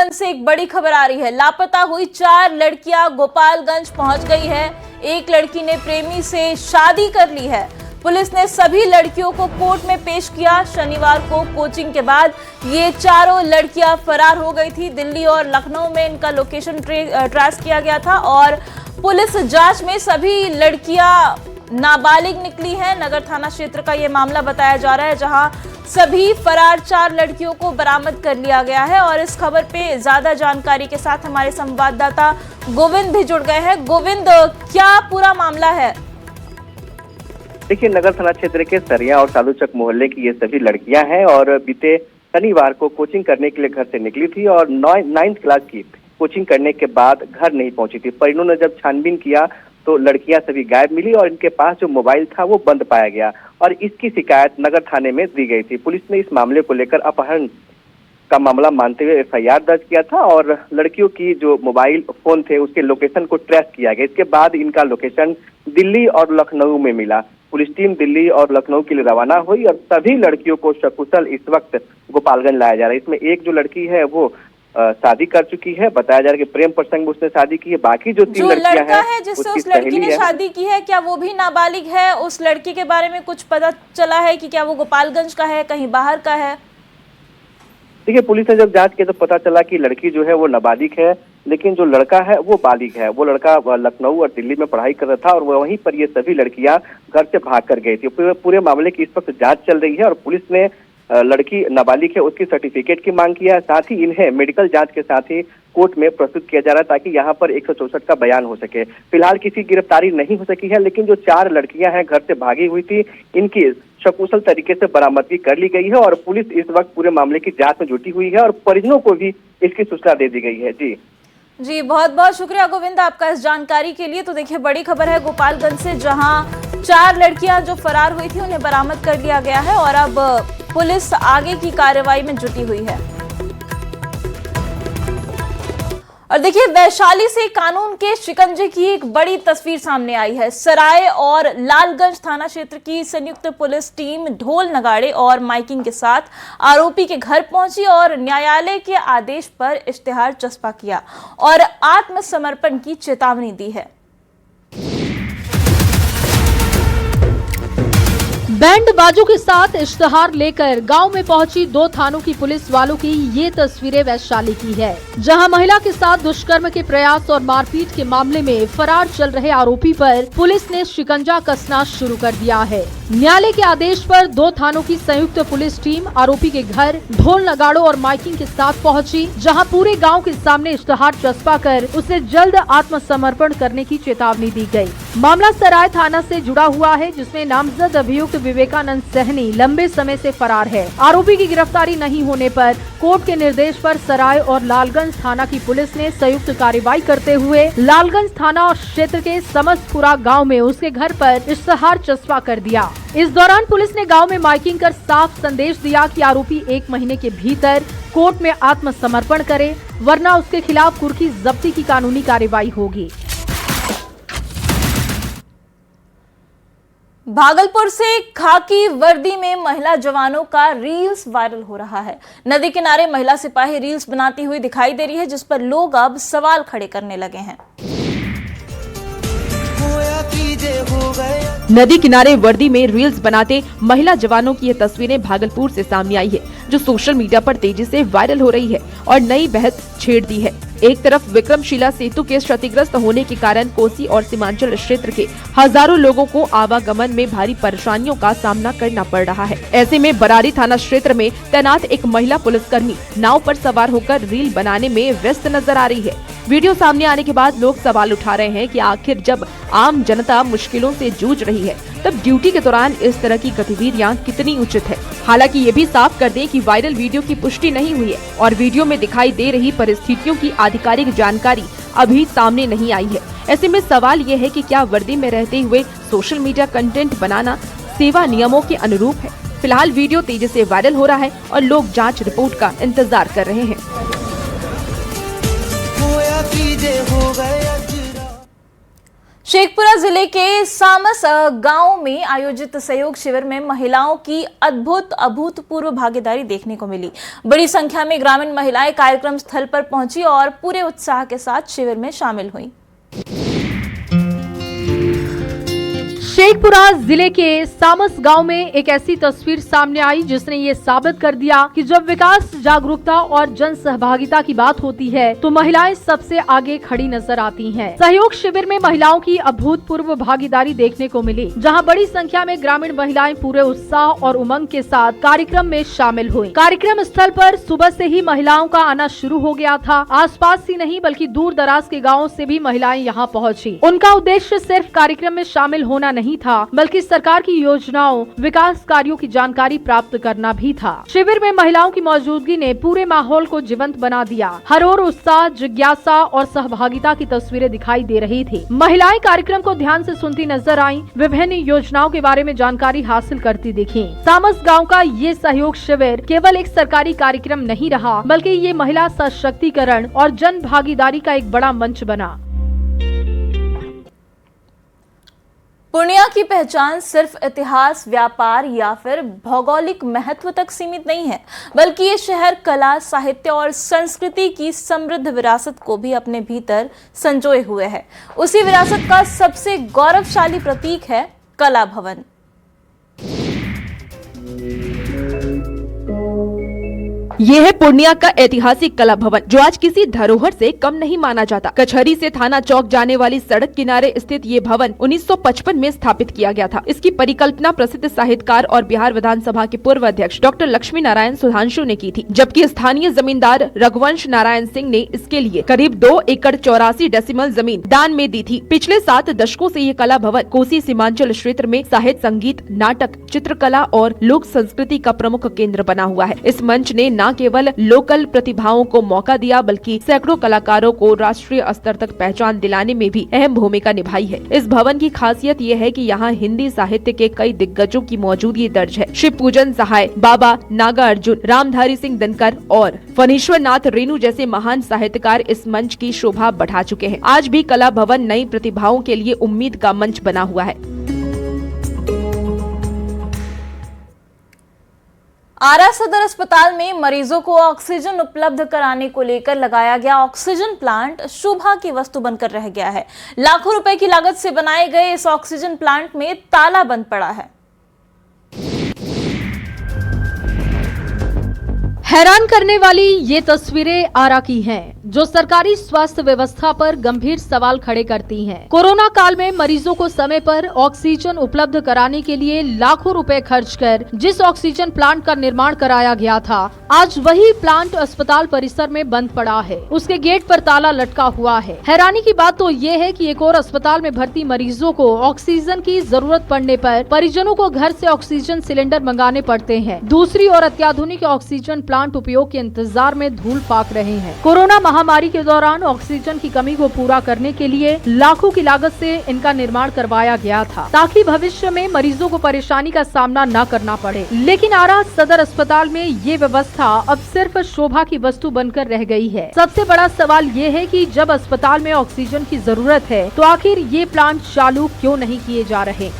गोपालगंज से एक बड़ी खबर आ रही है। लापता हुई 4 लड़कियां गोपालगंज पहुंच गई है। एक लड़की ने प्रेमी से शादी कर ली है। पुलिस ने सभी लड़कियों को कोर्ट में पेश किया। शनिवार को कोचिंग के बाद ये चारों लड़कियां फरार हो गई थी। दिल्ली और लखनऊ में इनका लोकेशन ट्रेस किया गया था और पुलिस जांच में सभी लड़कियां नाबालिग निकली हैं। नगर थाना क्षेत्र का ये मामला बताया जा रहा है, जहां सभी फरार 4 लड़कियों को बरामद कर लिया गया है। और इस खबर पे ज्यादा जानकारी के साथ हमारे संवाददाता गोविंद भी जुड़ गए हैं। गोविंद, क्या पूरा मामला है? देखिए, नगर थाना क्षेत्र के सरिया और साधुचक मोहल्ले की ये सभी लड़कियां हैं और बीते शनिवार को कोचिंग करने के लिए घर से निकली थी और 9th क्लास की कोचिंग करने के बाद घर नहीं पहुंची थी। पर इन्होंने जब छानबीन किया तो लड़कियां सभी गायब मिली और इनके पास जो मोबाइल था वो बंद पाया गया और इसकी शिकायत नगर थाने में दी गई थी। पुलिस ने इस मामले को लेकर अपहरण का मामला मानते हुए FIR दर्ज किया था और लड़कियों की जो मोबाइल फोन थे उसके लोकेशन को ट्रेस किया गया। इसके बाद इनका लोकेशन दिल्ली और लखनऊ में मिला। पुलिस टीम दिल्ली और लखनऊ के लिए रवाना हुई और सभी लड़कियों को सकुशल इस वक्त गोपालगंज लाया जा रहा है। इसमें एक जो लड़की है वो शादी कर चुकी है, बताया जा रहा है कि प्रेम प्रसंग में उसने शादी की है। बाकी जो 3 लड़कियां हैं जिससे उस लड़की ने शादी की है, क्या वो भी नाबालिग है? उस लड़की के बारे में कुछ पता चला है कि क्या वो गोपालगंज का है, कहीं बाहर का है? देखिए, पुलिस ने जब जांच की तो पता चला कि लड़की जो है वो नाबालिग है, लेकिन जो लड़का है वो बालिग है। वो लड़का लखनऊ और दिल्ली में पढ़ाई कर रहा था और वहीं पर ये सभी लड़कियां घर से भाग कर गई थी। पूरे मामले की इस वक्त जांच चल रही है और पुलिस ने लड़की नाबालिग है उसकी सर्टिफिकेट की मांग किया है। साथ ही इन्हें मेडिकल जांच के साथ ही कोर्ट में प्रस्तुत किया जा रहा है ताकि यहाँ पर 164 का बयान हो सके। फिलहाल किसी गिरफ्तारी नहीं हो सकी है, लेकिन जो 4 लड़कियां हैं घर से भागी हुई थी, इनकी सकुशल तरीके से बरामदगी कर ली गई है और पुलिस इस वक्त पूरे मामले की जांच में जुटी हुई है और परिजनों को भी इसकी सूचना दे दी गई है। जी, बहुत बहुत शुक्रिया गोविंद आपका इस जानकारी के लिए। तो देखिए, बड़ी खबर है गोपालगंज से, जहां 4 लड़कियां जो फरार हुई थी उन्हें बरामद कर लिया गया है और अब पुलिस आगे की कार्रवाई में जुटी हुई है। और देखिए, वैशाली से कानून के शिकंजे की एक बड़ी तस्वीर सामने आई है। सराय और लालगंज थाना क्षेत्र की संयुक्त पुलिस टीम ढोल नगाड़े और माइकिंग के साथ आरोपी के घर पहुंची और न्यायालय के आदेश पर इश्तेहार चस्पा किया और आत्मसमर्पण की चेतावनी दी है। बैंड बाजों के साथ इश्तेहार लेकर गांव में पहुंची 2 थानों की पुलिस वालों की ये तस्वीरें वैशाली की है, जहां महिला के साथ दुष्कर्म के प्रयास और मारपीट के मामले में फरार चल रहे आरोपी पर पुलिस ने शिकंजा कसना शुरू कर दिया है। न्यायालय के आदेश पर 2 थानों की संयुक्त पुलिस टीम आरोपी के घर ढोल नगाड़ों और माइकिंग के साथ पहुंची, जहां पूरे गांव के सामने इश्तेहार चस्पा कर उसे जल्द आत्मसमर्पण करने की चेतावनी दी गई। मामला सराय थाना से जुड़ा हुआ है, जिसमें नामजद अभियुक्त विवेकानंद सहनी लंबे समय से फरार है। आरोपी की गिरफ्तारी नहीं होने पर कोर्ट के निर्देश पर सराय और लालगंज थाना की पुलिस ने संयुक्त कार्रवाई करते हुए लालगंज थाना और क्षेत्र के समस्तपुरा गांव में उसके घर पर इश्तेहार चस्पा कर दिया। इस दौरान पुलिस ने गांव में माइकिंग कर साफ संदेश दिया कि आरोपी 1 महीने के भीतर कोर्ट में आत्मसमर्पण करे, वरना उसके खिलाफ कुर्की जब्ती की कानूनी कार्रवाई होगी। भागलपुर से खाकी वर्दी में महिला जवानों का रील्स वायरल हो रहा है। नदी किनारे महिला सिपाही रील्स बनाती हुई दिखाई दे रही है, जिस पर लोग अब सवाल खड़े करने लगे हैं। नदी किनारे वर्दी में रील्स बनाते महिला जवानों की ये तस्वीरें भागलपुर से सामने आई है, जो सोशल मीडिया पर तेजी से वायरल हो रही है और नई बहस छेड़ दी है। एक तरफ विक्रमशिला सेतु के क्षतिग्रस्त होने के कारण कोसी और सीमांचल क्षेत्र के हजारों लोगों को आवागमन में भारी परेशानियों का सामना करना पड़ रहा है। ऐसे में बरारी थाना क्षेत्र में तैनात एक महिला पुलिसकर्मी नाव पर सवार होकर रील बनाने में व्यस्त नजर आ रही है। वीडियो सामने आने के बाद लोग सवाल उठा रहे हैं कि आखिर जब आम जनता मुश्किलों से जूझ रही है, तब ड्यूटी के दौरान इस तरह की गतिविधियां कितनी उचित है। हालांकि ये भी साफ कर दें कि वायरल वीडियो की पुष्टि नहीं हुई है और वीडियो में दिखाई दे रही परिस्थितियों की आधिकारिक जानकारी अभी सामने नहीं आई है। ऐसे में सवाल ये है कि क्या वर्दी में रहते हुए सोशल मीडिया कंटेंट बनाना सेवा नियमों के अनुरूप है? फिलहाल वीडियो तेजी से वायरल हो रहा है और लोग जांच रिपोर्ट का इंतजार कर रहे हैं। शेखपुरा जिले के सामस गांव में आयोजित सहयोग शिविर में महिलाओं की अभूतपूर्व भागीदारी देखने को मिली। बड़ी संख्या में ग्रामीण महिलाएं कार्यक्रम स्थल पर पहुंची और पूरे उत्साह के साथ शिविर में शामिल हुई। शेखपुरा जिले के सामस गांव में एक ऐसी तस्वीर सामने आई जिसने ये साबित कर दिया कि जब विकास, जागरूकता और जन सहभागिता की बात होती है तो महिलाएं सबसे आगे खड़ी नजर आती हैं। सहयोग शिविर में महिलाओं की अभूतपूर्व भागीदारी देखने को मिली, जहां बड़ी संख्या में ग्रामीण महिलाएं पूरे उत्साह और उमंग के साथ कार्यक्रम में शामिल हुई। कार्यक्रम स्थल पर सुबह से ही महिलाओं का आना शुरू हो गया था। आसपास ही नहीं बल्कि दूर दराज के गाँव से भी महिलाएं यहाँ पहुँची। उनका उद्देश्य सिर्फ कार्यक्रम में शामिल होना नहीं था बल्कि सरकार की योजनाओं, विकास कार्यों की जानकारी प्राप्त करना भी था। शिविर में महिलाओं की मौजूदगी ने पूरे माहौल को जीवंत बना दिया। हर ओर उत्साह, जिज्ञासा और सहभागिता की तस्वीरें दिखाई दे रही थी। महिलाएं कार्यक्रम को ध्यान से सुनती नजर आईं, विभिन्न योजनाओं के बारे में जानकारी हासिल करती दिखीं। सामस गांव का ये सहयोग शिविर केवल एक सरकारी कार्यक्रम नहीं रहा बल्कि ये महिला सशक्तिकरण और जन भागीदारी का एक बड़ा मंच बना। पूर्णिया की पहचान सिर्फ इतिहास, व्यापार या फिर भौगोलिक महत्व तक सीमित नहीं है, बल्कि ये शहर कला, साहित्य और संस्कृति की समृद्ध विरासत को भी अपने भीतर संजोए हुए है। उसी विरासत का सबसे गौरवशाली प्रतीक है कला भवन। ये है पूर्णिया का ऐतिहासिक कला भवन, जो आज किसी धरोहर से कम नहीं माना जाता। कचहरी से थाना चौक जाने वाली सड़क किनारे स्थित ये भवन 1955 में स्थापित किया गया था। इसकी परिकल्पना प्रसिद्ध साहित्यकार और बिहार विधानसभा के पूर्व अध्यक्ष डॉक्टर लक्ष्मी नारायण सुधांशु ने की थी, जबकि स्थानीय जमींदार रघुवंश नारायण सिंह ने इसके लिए करीब 2 एकड़ 84 डेसिमल जमीन दान में दी थी। पिछले 7 दशकों से ये कला भवन कोसी सीमांचल क्षेत्र में साहित्य, संगीत, नाटक, चित्रकला और लोक संस्कृति का प्रमुख केंद्र बना हुआ है। इस मंच ने न केवल लोकल प्रतिभाओं को मौका दिया बल्कि सैकड़ों कलाकारों को राष्ट्रीय स्तर तक पहचान दिलाने में भी अहम भूमिका निभाई है। इस भवन की खासियत ये है कि यहाँ हिंदी साहित्य के कई दिग्गजों की मौजूदगी दर्ज है। शिव पूजन सहाय, बाबा नागा अर्जुन, रामधारी सिंह दिनकर और फणीश्वर नाथ रेणु जैसे महान साहित्यकार इस मंच की शोभा बढ़ा चुके हैं। आज भी कला भवन नई प्रतिभाओं के लिए उम्मीद का मंच बना हुआ है। आरा सदर अस्पताल में मरीजों को ऑक्सीजन उपलब्ध कराने को लेकर लगाया गया ऑक्सीजन प्लांट शोभा की वस्तु बनकर रह गया है। लाखों रुपए की लागत से बनाए गए इस ऑक्सीजन प्लांट में ताला बंद पड़ा है। हैरान करने वाली ये तस्वीरें आरा की हैं, जो सरकारी स्वास्थ्य व्यवस्था पर गंभीर सवाल खड़े करती हैं। कोरोना काल में मरीजों को समय पर ऑक्सीजन उपलब्ध कराने के लिए लाखों रुपए खर्च कर जिस ऑक्सीजन प्लांट का निर्माण कराया गया था, आज वही प्लांट अस्पताल परिसर में बंद पड़ा है। उसके गेट पर ताला लटका हुआ है। हैरानी की बात तो ये है कि एक और अस्पताल में भर्ती मरीजों को ऑक्सीजन की जरूरत पड़ने पर परिजनों को घर से ऑक्सीजन सिलेंडर मंगाने पड़ते हैं। दूसरी ओर अत्याधुनिक ऑक्सीजन प्लांट उपयोग के इंतजार में धूल फाक रहे हैं। कोरोना महामारी के दौरान ऑक्सीजन की कमी को पूरा करने के लिए लाखों की लागत से इनका निर्माण करवाया गया था, ताकि भविष्य में मरीजों को परेशानी का सामना न करना पड़े। लेकिन आरा सदर अस्पताल में ये व्यवस्था अब सिर्फ शोभा की वस्तु बनकर रह गई है। सबसे बड़ा सवाल ये है कि जब अस्पताल में ऑक्सीजन की जरूरत है तो आखिर ये प्लांट चालू क्यों नहीं किए जा रहे।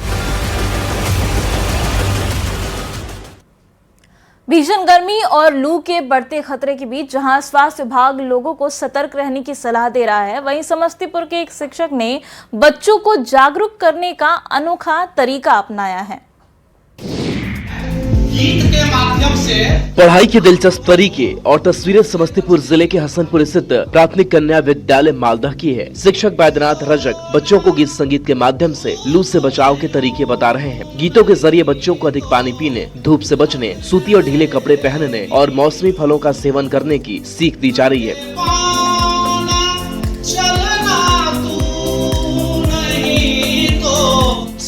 भीषण गर्मी और लू के बढ़ते खतरे के बीच जहां स्वास्थ्य विभाग लोगों को सतर्क रहने की सलाह दे रहा है, वहीं समस्तीपुर के एक शिक्षक ने बच्चों को जागरूक करने का अनोखा तरीका अपनाया है। गीत के माध्यम से पढ़ाई के दिलचस्प तरीके और तस्वीरें समस्तीपुर जिले के हसनपुर स्थित प्राथमिक कन्या विद्यालय मालदह की है। शिक्षक बैद्यनाथ रजक बच्चों को गीत संगीत के माध्यम से लू से बचाव के तरीके बता रहे हैं। गीतों के जरिए बच्चों को अधिक पानी पीने, धूप से बचने, सूती और ढीले कपड़े पहनने और मौसमी फलों का सेवन करने की सीख दी जा रही है।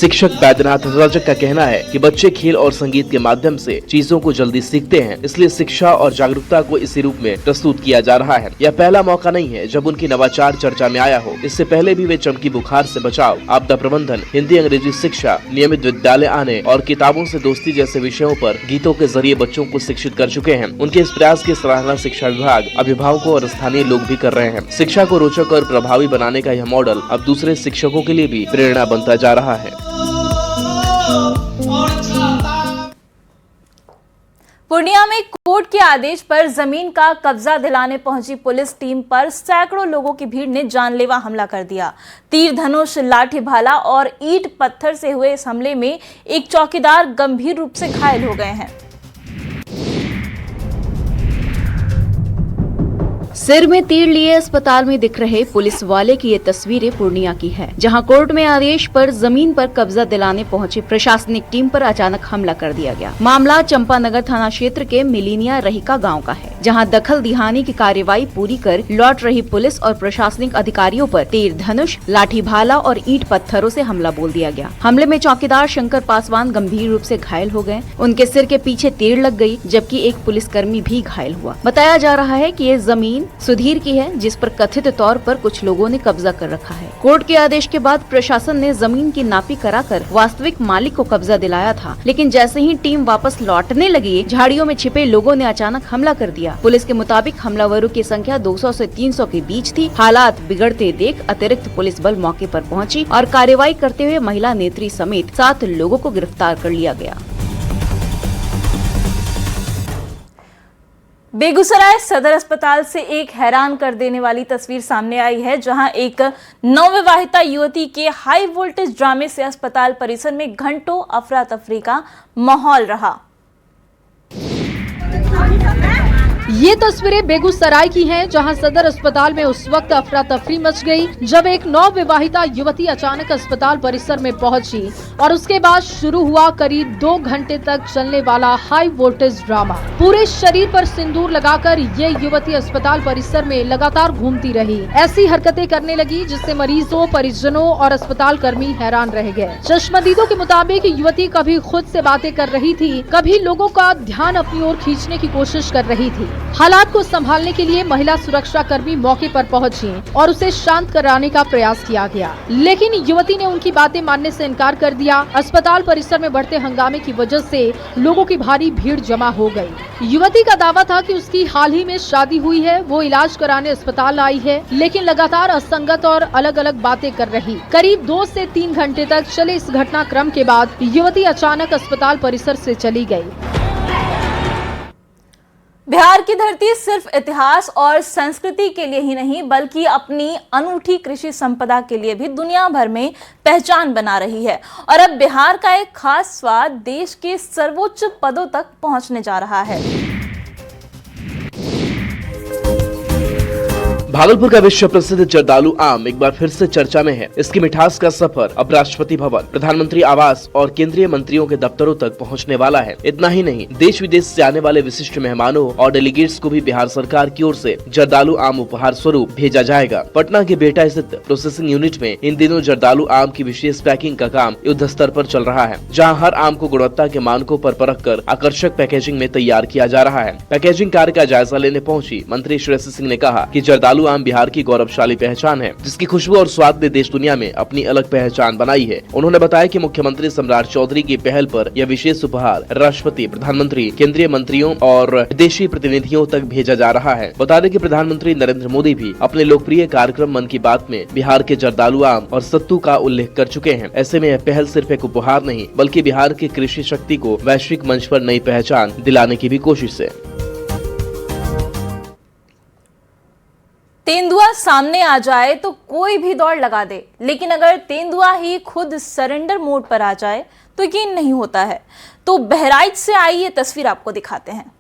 शिक्षक बैद्यनाथ रजक का कहना है कि बच्चे खेल और संगीत के माध्यम से चीजों को जल्दी सीखते हैं, इसलिए शिक्षा और जागरूकता को इसी रूप में प्रस्तुत किया जा रहा है। यह पहला मौका नहीं है जब उनकी नवाचार चर्चा में आया हो। इससे पहले भी वे चमकी बुखार से बचाव, आपदा प्रबंधन, हिंदी अंग्रेजी शिक्षा, नियमित विद्यालय आने और किताबों से दोस्ती जैसे विषयों पर गीतों के जरिए बच्चों को शिक्षित कर चुके हैं। उनके इस प्रयास की सराहना शिक्षा विभाग, अभिभावकों और स्थानीय लोग भी कर रहे हैं। शिक्षा को रोचक और प्रभावी बनाने का यह मॉडल अब दूसरे शिक्षकों के लिए भी प्रेरणा बनता जा रहा है। पूर्णिया में कोर्ट के आदेश पर जमीन का कब्जा दिलाने पहुंची पुलिस टीम पर सैकड़ों लोगों की भीड़ ने जानलेवा हमला कर दिया। तीर धनुष, लाठी भाला और ईंट पत्थर से हुए इस हमले में एक चौकीदार गंभीर रूप से घायल हो गए हैं। सिर में तीर लिए अस्पताल में दिख रहे पुलिस वाले की ये तस्वीरें पूर्णिया की है, जहां कोर्ट में आदेश पर जमीन पर कब्जा दिलाने पहुंची प्रशासनिक टीम पर अचानक हमला कर दिया गया। मामला चंपानगर थाना क्षेत्र के मिलीनिया रहिका गांव का है, जहां दखल दिहानी की कार्रवाई पूरी कर लौट रही पुलिस और प्रशासनिक अधिकारियों पर तीर धनुष, लाठी भाला और ईंट पत्थरों से हमला बोल दिया गया। हमले में चौकीदार शंकर पासवान गंभीर रूप से घायल हो गए। उनके सिर के पीछे तीर लग गई, जबकि एक पुलिसकर्मी भी घायल हुआ। बताया जा रहा है कि ये जमीन सुधीर की है, जिस पर कथित तौर पर कुछ लोगों ने कब्जा कर रखा है। कोर्ट के आदेश के बाद प्रशासन ने जमीन की नापी कराकर वास्तविक मालिक को कब्जा दिलाया था, लेकिन जैसे ही टीम वापस लौटने लगी, झाड़ियों में छिपे लोगों ने अचानक हमला कर दिया। पुलिस के मुताबिक हमलावरों की संख्या 200 से 300 के बीच थी। हालात बिगड़ते देख अतिरिक्त पुलिस बल मौके पर पहुंची और कार्रवाई करते हुए महिला नेत्री समेत 7 लोगों को गिरफ्तार कर लिया गया। बेगूसराय सदर अस्पताल से एक हैरान कर देने वाली तस्वीर सामने आई है, जहां एक नवविवाहिता युवती के हाई वोल्टेज ड्रामे से अस्पताल परिसर में घंटों अफरा तफरी का माहौल रहा। ये तस्वीरें बेगूसराय की हैं, जहां सदर अस्पताल में उस वक्त अफरा तफरी मच गई जब एक नवविवाहिता युवती अचानक अस्पताल परिसर में पहुंची और उसके बाद शुरू हुआ करीब 2 घंटे तक चलने वाला हाई वोल्टेज ड्रामा। पूरे शरीर पर सिंदूर लगाकर ये युवती अस्पताल परिसर में लगातार घूमती रही। ऐसी हरकतें करने लगी जिससे मरीजों, परिजनों और अस्पताल कर्मी हैरान रह गए। चश्मदीदों के मुताबिक युवती कभी खुद से बातें कर रही थी, कभी लोगों का ध्यान अपनी ओर खींचने की कोशिश कर रही थी। हालात को संभालने के लिए महिला सुरक्षा कर्मी मौके पर पहुंची और उसे शांत कराने का प्रयास किया गया, लेकिन युवती ने उनकी बातें मानने से इनकार कर दिया। अस्पताल परिसर में बढ़ते हंगामे की वजह से लोगों की भारी भीड़ जमा हो गई। युवती का दावा था कि उसकी हाल ही में शादी हुई है, वो इलाज कराने अस्पताल आई है, लेकिन लगातार असंगत और अलग अलग बातें कर रही। करीब 2 से 3 घंटे तक चले इस घटनाक्रम के बाद युवती अचानक अस्पताल परिसर से चली गई। बिहार की धरती सिर्फ इतिहास और संस्कृति के लिए ही नहीं, बल्कि अपनी अनूठी कृषि संपदा के लिए भी दुनिया भर में पहचान बना रही है। और अब बिहार का एक खास स्वाद देश के सर्वोच्च पदों तक पहुंचने जा रहा है। भागलपुर का विश्व प्रसिद्ध जर्दालू आम एक बार फिर से चर्चा में है। इसकी मिठास का सफर अब राष्ट्रपति भवन, प्रधानमंत्री आवास और केंद्रीय मंत्रियों के दफ्तरों तक पहुंचने वाला है। इतना ही नहीं, देश विदेश से आने वाले विशिष्ट मेहमानों और डेलीगेट्स को भी बिहार सरकार की ओर से जर्दालू आम उपहार स्वरूप भेजा जाएगा। पटना के बेहटा स्थित प्रोसेसिंग यूनिट में इन दिनों जर्दालू आम की विशेष पैकिंग का काम युद्ध स्तर पर चल रहा है, जहाँ हर आम को गुणवत्ता के मानकों पर परख कर आकर्षक पैकेजिंग में तैयार किया जा रहा है। पैकेजिंग कार्य का जायजा लेने पहुंची मंत्री श्रेयसी सिंह ने कहा कि जर्दालू आम बिहार की गौरवशाली पहचान है, जिसकी खुशबू और स्वाद ने देश दुनिया में अपनी अलग पहचान बनाई है। उन्होंने बताया कि मुख्यमंत्री सम्राट चौधरी की पहल पर यह विशेष उपहार राष्ट्रपति, प्रधानमंत्री, केंद्रीय मंत्रियों और विदेशी प्रतिनिधियों तक भेजा जा रहा है। बता दें कि प्रधानमंत्री नरेंद्र मोदी भी अपने लोकप्रिय कार्यक्रम मन की बात में बिहार के जर्दालू आम और सत्तू का उल्लेख कर चुके हैं। ऐसे में यह पहल सिर्फ एक उपहार नहीं, बल्कि बिहार की कृषि शक्ति को वैश्विक मंच पर नई पहचान दिलाने की भी कोशिश है। तेंदुआ सामने आ जाए तो कोई भी दौड़ लगा दे, लेकिन अगर तेंदुआ ही खुद सरेंडर मोड पर आ जाए तो यकीन नहीं होता है। तो बहराइच से आई ये तस्वीर आपको दिखाते हैं।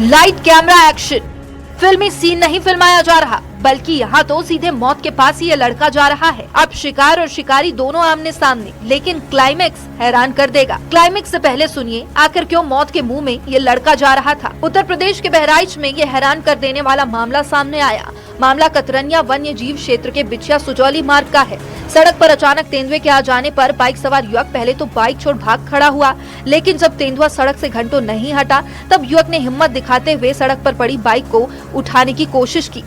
लाइट कैमरा एक्शन, फिल्मी सीन नहीं फिल्माया जा रहा, बल्कि यहाँ तो सीधे मौत के पास ही ये लड़का जा रहा है। अब शिकार और शिकारी दोनों आमने सामने, लेकिन क्लाइमेक्स हैरान कर देगा। क्लाइमेक्स से पहले सुनिए आखिर क्यों मौत के मुंह में ये लड़का जा रहा था। उत्तर प्रदेश के बहराइच में ये हैरान कर देने वाला मामला सामने आया। मामला कतरनिया वन्य जीव क्षेत्र के बिछिया सुजौली मार्ग का है। सड़क पर अचानक तेंदुए के आ जाने पर बाइक सवार युवक पहले तो बाइक छोड़ भाग खड़ा हुआ, लेकिन जब तेंदुआ सड़क से घंटों नहीं हटा तब युवक ने हिम्मत दिखाते हुए सड़क पर पड़ी बाइक को उठाने की कोशिश की।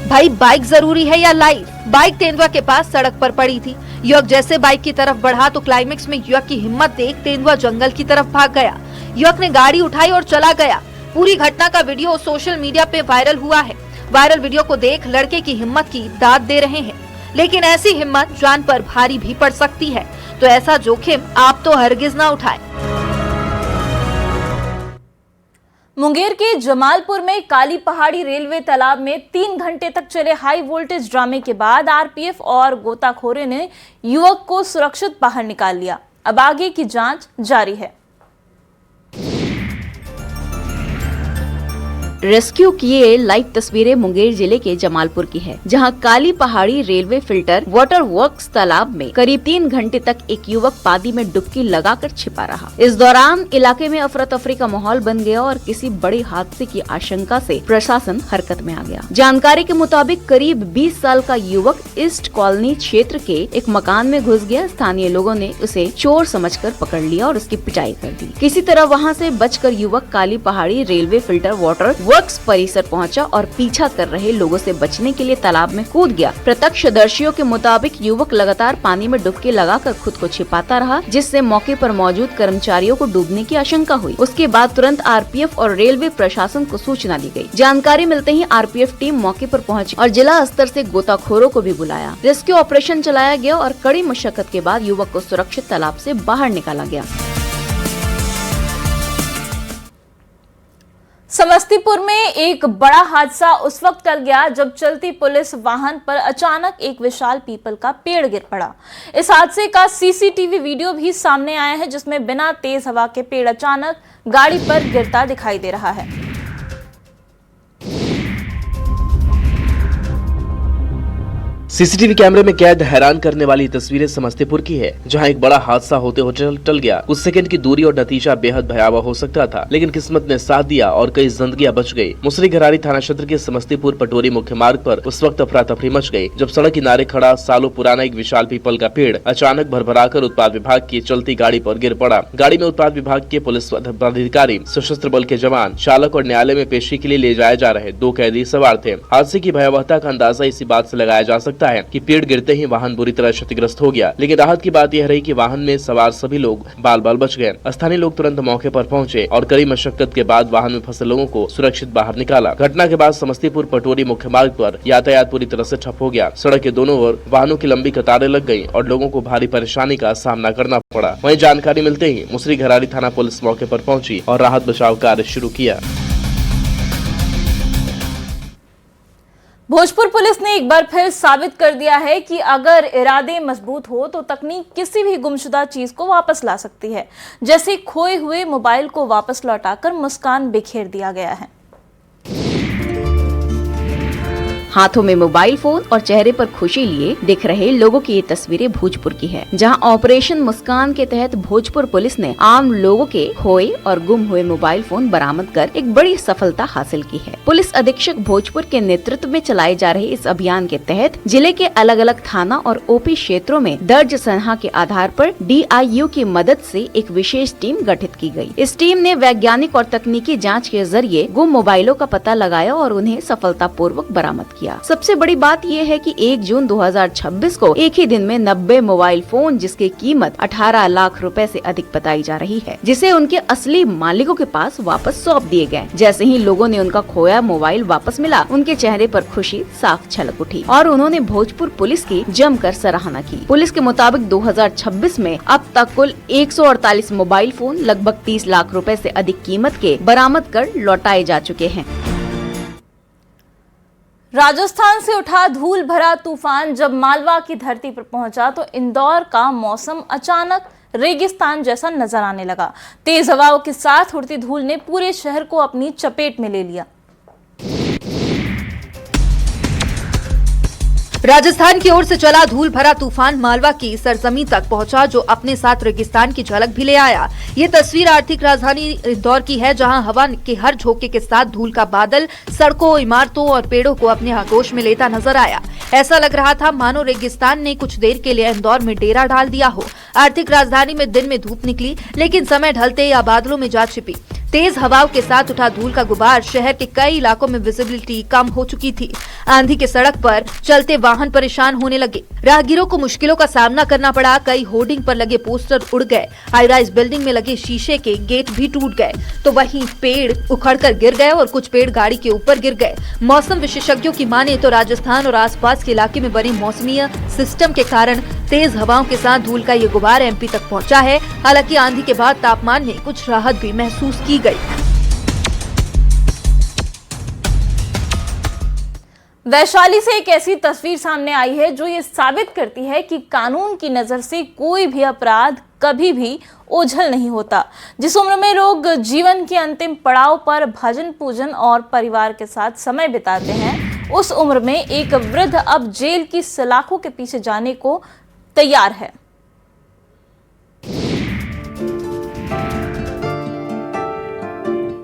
भाई बाइक जरूरी है या लाइफ? बाइक तेंदुआ के पास सड़क पर पड़ी थी। युवक जैसे बाइक की तरफ बढ़ा तो क्लाइमेक्स में युवक की हिम्मत देख तेंदुआ जंगल की तरफ भाग गया। युवक ने गाड़ी उठाई और चला गया। पूरी घटना का वीडियो सोशल मीडिया पे वायरल हुआ है। वायरल वीडियो को देख लड़के की हिम्मत की दाद दे रहे हैं, लेकिन ऐसी हिम्मत जान पर भारी भी पड़ सकती है, तो ऐसा जोखिम आप तो हरगिज ना उठाएं। मुंगेर के जमालपुर में काली पहाड़ी रेलवे तालाब में 3 घंटे तक चले हाई वोल्टेज ड्रामे के बाद आरपीएफ और गोताखोरों ने युवक को सुरक्षित बाहर निकाल लिया। अब आगे की जांच जारी है। रेस्क्यू किए लाइव तस्वीरें मुंगेर जिले के जमालपुर की है, जहां काली पहाड़ी रेलवे फिल्टर वाटर वर्क्स तालाब में करीब 3 घंटे तक एक युवक पानी में डुबकी लगाकर छिपा रहा। इस दौरान इलाके में अफरा तफरी का माहौल बन गया और किसी बड़े हादसे की आशंका से प्रशासन हरकत में आ गया। जानकारी के मुताबिक करीब 20 साल का युवक ईस्ट कॉलोनी क्षेत्र के एक मकान में घुस गया। स्थानीय लोगों ने उसे चोर समझकर पकड़ लिया और उसकी पिटाई कर दी। किसी तरह वहां से बचकर युवक काली पहाड़ी रेलवे फिल्टर वाटर वर्क्स परिसर पहुंचा और पीछा कर रहे लोगों से बचने के लिए तालाब में कूद गया। प्रत्यक्षदर्शियों के मुताबिक युवक लगातार पानी में डुबकी लगाकर खुद को छिपाता रहा, जिससे मौके पर मौजूद कर्मचारियों को डूबने की आशंका हुई। उसके बाद तुरंत आरपीएफ और रेलवे प्रशासन को सूचना दी गई। जानकारी मिलते ही आरपीएफ टीम मौके पर पहुंची और जिला स्तर से गोताखोरों को भी बुलाया। रेस्क्यू ऑपरेशन चलाया गया और कड़ी मशक्कत के बाद युवक को सुरक्षित तालाब से बाहर निकाला गया। समस्तीपुर में एक बड़ा हादसा उस वक्त टल गया जब चलती पुलिस वाहन पर अचानक एक विशाल पीपल का पेड़ गिर पड़ा। इस हादसे का सीसीटीवी वीडियो भी सामने आया है, जिसमें बिना तेज हवा के पेड़ अचानक गाड़ी पर गिरता दिखाई दे रहा है। सीसीटीवी कैमरे में कैद हैरान करने वाली तस्वीरें समस्तीपुर की है, जहां एक बड़ा हादसा होते होते टल गया। कुछ सेकंड की दूरी और नतीजा बेहद भयावह हो सकता था, लेकिन किस्मत ने साथ दिया और कई जिंदगियां बच गई। मुसरी घरारी थाना क्षेत्र के समस्तीपुर पटोरी मुख्य मार्ग पर उस वक्त अफरा तफरी मच गई जब सड़क किनारे खड़ा सालों पुराना एक विशाल पीपल का पेड़ अचानक भरभराकर उत्पाद विभाग की चलती गाड़ी पर गिर पड़ा। गाड़ी में उत्पाद विभाग के पुलिस पदाधिकारी, सशस्त्र बल के जवान, चालक और न्यायालय में पेशी के लिए ले जाए जा रहे 2 कैदी सवार थे। हादसे की भयावहता का अंदाजा इसी बात से लगाया जा सकता है कि पेड़ गिरते ही वाहन बुरी तरह क्षतिग्रस्त हो गया, लेकिन राहत की बात यह रही कि वाहन में सवार सभी लोग बाल बाल बच गए। स्थानीय लोग तुरंत मौके पर पहुंचे और कड़ी मशक्कत के बाद वाहन में फंसे लोगों को सुरक्षित बाहर निकाला। घटना के बाद समस्तीपुर पटोरी मुख्य मार्ग पर यातायात पूरी तरह से ठप हो गया। सड़क के दोनों ओर वाहनों की लंबी कतारें लग गयी और लोगों को भारी परेशानी का सामना करना पड़ा। वहीं जानकारी मिलते ही मुसरी घरारी थाना पुलिस मौके पर पहुंची और राहत बचाव कार्य शुरू किया। भोजपुर पुलिस ने एक बार फिर साबित कर दिया है कि अगर इरादे मजबूत हो तो तकनीक किसी भी गुमशुदा चीज को वापस ला सकती है। जैसे खोए हुए मोबाइल को वापस लौटाकर मुस्कान बिखेर दिया गया है। हाथों में मोबाइल फोन और चेहरे पर खुशी लिए दिख रहे लोगों की ये तस्वीरें भोजपुर की है, जहां ऑपरेशन मुस्कान के तहत भोजपुर पुलिस ने आम लोगों के खोए और गुम हुए मोबाइल फोन बरामद कर एक बड़ी सफलता हासिल की है। पुलिस अधीक्षक भोजपुर के नेतृत्व में चलाए जा रहे इस अभियान के तहत जिले के अलग अलग थाना और ओपी क्षेत्रों में दर्ज सनहा के आधार पर DIU की मदद से एक विशेष टीम गठित की गई। इस टीम ने वैज्ञानिक और तकनीकी जाँच के जरिए गुम मोबाइलों का पता लगाया और उन्हें सफलतापूर्वक बरामद किया। सबसे बड़ी बात यह है कि 1 जून 2026 को एक ही दिन में 90 मोबाइल फोन जिसकी कीमत 18 लाख रुपए से अधिक बताई जा रही है, जिसे उनके असली मालिकों के पास वापस सौंप दिए गए। जैसे ही लोगों ने उनका खोया मोबाइल वापस मिला, उनके चेहरे पर खुशी साफ झलक उठी और उन्होंने भोजपुर पुलिस की जमकर सराहना की। पुलिस के मुताबिक 2026 में अब तक कुल 148 मोबाइल फोन लगभग 30 लाख रुपए से अधिक कीमत के बरामद कर लौटाए जा चुके हैं। राजस्थान से उठा धूल भरा तूफान जब मालवा की धरती पर पहुंचा तो इंदौर का मौसम अचानक रेगिस्तान जैसा नजर आने लगा। तेज हवाओं के साथ उड़ती धूल ने पूरे शहर को अपनी चपेट में ले लिया। राजस्थान की ओर से चला धूल भरा तूफान मालवा की सरजमी तक पहुंचा, जो अपने साथ रेगिस्तान की झलक भी ले आया। ये तस्वीर आर्थिक राजधानी इंदौर की है, जहां हवा के हर झोंके के साथ धूल का बादल सड़कों, इमारतों और पेड़ों को अपने आगोश में लेता नजर आया। ऐसा लग रहा था मानो रेगिस्तान ने कुछ देर के लिए इंदौर में डेरा डाल दिया हो। आर्थिक राजधानी में दिन में धूप निकली, लेकिन समय ढलते या बादलों में जा छिपी। तेज हवाओं के साथ उठा धूल का गुबार शहर के कई इलाकों में विजिबिलिटी कम हो चुकी थी। आंधी के सड़क पर चलते वाहन परेशान होने लगे, राहगीरों को मुश्किलों का सामना करना पड़ा। कई होर्डिंग पर लगे पोस्टर उड़ गए, हाई राइज बिल्डिंग में लगे शीशे के गेट भी टूट गए, तो वहीं पेड़ उखड़कर गिर गए और कुछ पेड़ गाड़ी के ऊपर गिर गए। मौसम विशेषज्ञों की माने तो राजस्थान और आसपास के इलाके में बने मौसमीय सिस्टम के कारण तेज हवाओं के साथ धूल का ये गुबार एमपी तक पहुंचा है। हालांकि आंधी के बाद तापमान में कुछ राहत भी महसूस की गई। वैशाली से एक ऐसी तस्वीर सामने आई है जो ये साबित करती है कि कानून की नजर से कोई भी अपराध कभी भी ओझल नहीं होता। जिस उम्र में लोग जीवन के अंतिम पड़ाव पर भजन पूजन और परिवार के साथ समय बिताते हैं, उस उम्र में एक वृद्ध अब जेल की सलाखों के पीछे जाने को तैयार है।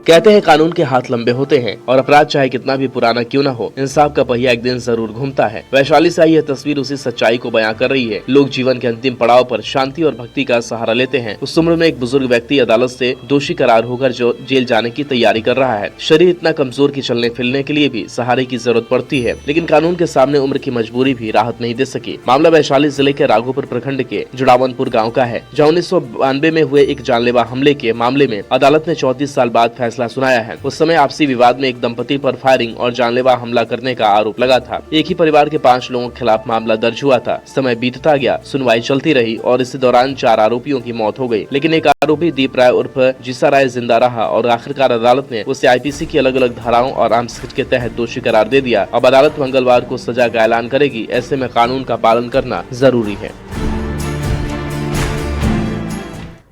कहते हैं कानून के हाथ लंबे होते हैं और अपराध चाहे कितना भी पुराना क्यों न हो, इंसाफ का पहिया एक दिन जरूर घूमता है। वैशाली से आई यह तस्वीर उसी सच्चाई को बयां कर रही है। लोग जीवन के अंतिम पड़ाव पर शांति और भक्ति का सहारा लेते हैं। उस उम्र में एक बुजुर्ग व्यक्ति अदालत से दोषी करार होकर जो जेल जाने की तैयारी कर रहा है। शरीर इतना कमजोर कि चलने फिरने के लिए भी सहारे की जरूरत पड़ती है, लेकिन कानून के सामने उम्र की मजबूरी भी राहत नहीं दे सकी। मामला वैशाली जिले के राघोपुर प्रखंड के जुड़ावनपुर गाँव का है, जहाँ 1992 में हुए एक जानलेवा हमले के मामले में अदालत ने 34 साल बाद फैसला सुनाया है। उस समय आपसी विवाद में एक दंपति पर फायरिंग और जानलेवा हमला करने का आरोप लगा था। एक ही परिवार के 5 लोगों के खिलाफ मामला दर्ज हुआ था। समय बीतता गया, सुनवाई चलती रही और इस दौरान 4 आरोपियों की मौत हो गई, लेकिन एक आरोपी दीप राय उर्फ जिसा राय जिंदा रहा और आखिरकार अदालत ने उसे आईपीसी की अलग अलग धाराओं और आर्म्स एक्ट के तहत दोषी करार दे दिया। अब अदालत मंगलवार को सजा का ऐलान करेगी। ऐसे में कानून का पालन करना जरूरी है।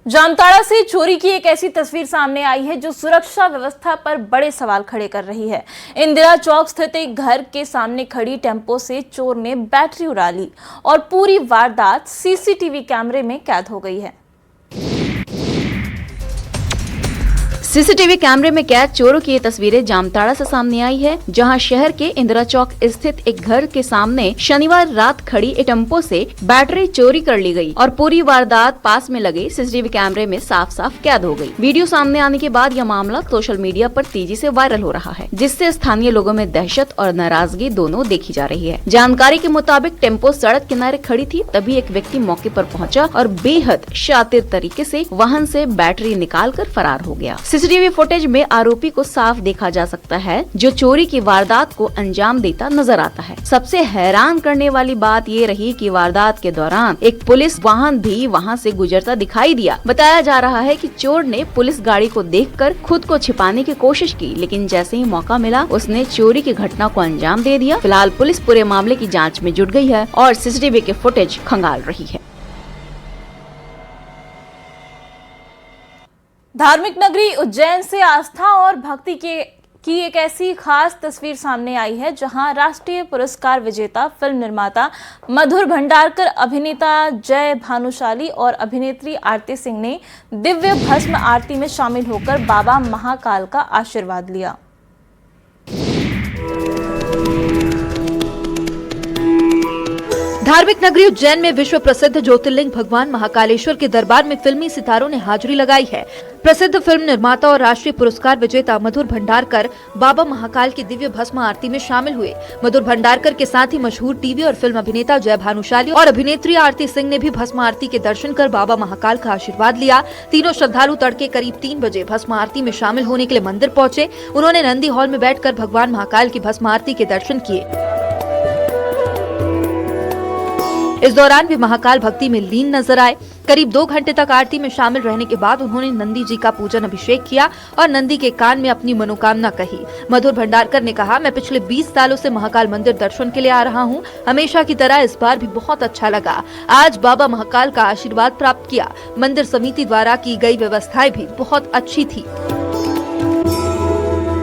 जामताड़ा से चोरी की एक ऐसी तस्वीर सामने आई है जो सुरक्षा व्यवस्था पर बड़े सवाल खड़े कर रही है। इंदिरा चौक स्थित एक घर के सामने खड़ी टेम्पो से चोर ने बैटरी उड़ा ली और पूरी वारदात सीसीटीवी कैमरे में कैद हो गई है। सीसीटीवी कैमरे में कैद चोरों की ये तस्वीरें जामताड़ा से सामने आई है, जहां शहर के इंदिरा चौक स्थित एक घर के सामने शनिवार रात खड़ी एक टेम्पो से बैटरी चोरी कर ली गई और पूरी वारदात पास में लगे सीसीटीवी कैमरे में साफ साफ कैद हो गई। वीडियो सामने आने के बाद यह मामला सोशल मीडिया पर तेजी से वायरल हो रहा है, जिससे स्थानीय लोगों में दहशत और नाराजगी दोनों देखी जा रही है। जानकारी के मुताबिक टेम्पो सड़क किनारे खड़ी थी, तभी एक व्यक्ति मौके पर पहुंचा और बेहद शातिर तरीके से वाहन से बैटरी निकाल कर फरार हो गया। सीसीटीवी फुटेज में आरोपी को साफ देखा जा सकता है, जो चोरी की वारदात को अंजाम देता नजर आता है। सबसे हैरान करने वाली बात ये रही कि वारदात के दौरान एक पुलिस वाहन भी वहां से गुजरता दिखाई दिया। बताया जा रहा है कि चोर ने पुलिस गाड़ी को देखकर खुद को छिपाने की कोशिश की, लेकिन जैसे ही मौका मिला उसने चोरी की घटना को अंजाम दे दिया। फिलहाल पुलिस पूरे मामले की जाँच में जुट गई है और सीसीटीवी के फुटेज खंगाल रही है। धार्मिक नगरी उज्जैन से आस्था और भक्ति की एक ऐसी खास तस्वीर सामने आई है, जहां राष्ट्रीय पुरस्कार विजेता फिल्म निर्माता मधुर भंडारकर, अभिनेता जय भानुशाली और अभिनेत्री आरती सिंह ने दिव्य भस्म आरती में शामिल होकर बाबा महाकाल का आशीर्वाद लिया। धार्मिक नगरी उज्जैन में विश्व प्रसिद्ध ज्योतिर्लिंग भगवान महाकालेश्वर के दरबार में फिल्मी सितारों ने हाजिरी लगाई है। प्रसिद्ध फिल्म निर्माता और राष्ट्रीय पुरस्कार विजेता मधुर भंडारकर बाबा महाकाल की दिव्य भस्म आरती में शामिल हुए। मधुर भंडारकर के साथ ही मशहूर टीवी और फिल्म अभिनेता जय भानुशाली और अभिनेत्री आरती सिंह ने भी भस्म आरती के दर्शन कर बाबा महाकाल का आशीर्वाद लिया। तीनों श्रद्धालु तड़के करीब 3 बजे भस्म आरती में शामिल होने के लिए मंदिर पहुँचे। उन्होंने नंदी हॉल में बैठकर भगवान महाकाल की भस्म आरती के दर्शन किए। इस दौरान भी महाकाल भक्ति में लीन नजर आए। करीब 2 घंटे तक आरती में शामिल रहने के बाद उन्होंने नंदी जी का पूजन अभिषेक किया और नंदी के कान में अपनी मनोकामना कही। मधुर भंडारकर ने कहा, मैं पिछले 20 सालों से महाकाल मंदिर दर्शन के लिए आ रहा हूं। हमेशा की तरह इस बार भी बहुत अच्छा लगा। आज बाबा महाकाल का आशीर्वाद प्राप्त किया। मंदिर समिति द्वारा की गई व्यवस्थाएं भी बहुत अच्छी थी।